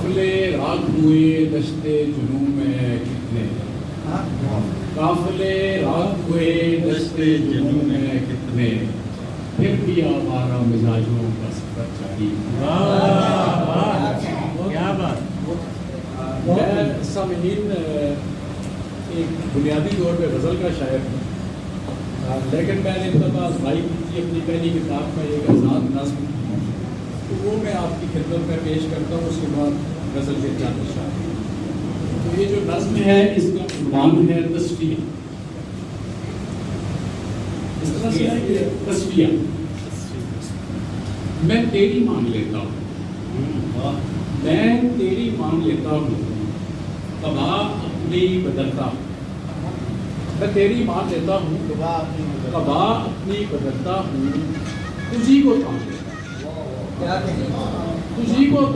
قافلے راگ ہوئے دشتے جنوں میں کتنے، قافلے راگ ہوئے دشتے جنوں میں کتنے، پھر بھی آوارہ مزاجوں کا سفر جاری۔ کیا بات! میں سامعین ایک بنیادی طور پہ غزل کا شاعر ہوں، لیکن میں نے ابتدا آزمائی کی تھی اپنی پہلی کتاب میں ایک آزاد نظم، تو وہ میں آپ کی خدمت میں پیش کرتا ہوں، اس کے بعد غزل کے چند اشعار۔ تو یہ جو نظم ہے اس کا عنوان ہے تصفیہ۔ اس طرح سے ہے کہ تصفیہ۔ میں تیری مان لیتا ہوں، میں تیری مان لیتا ہوں، قبا اپنی بدلتا ہوں۔ میں تیری مان لیتا ہوں، قبا اپنی بدلتا ہوں، تجھی کو تان لیتا ہوں، تجھی کو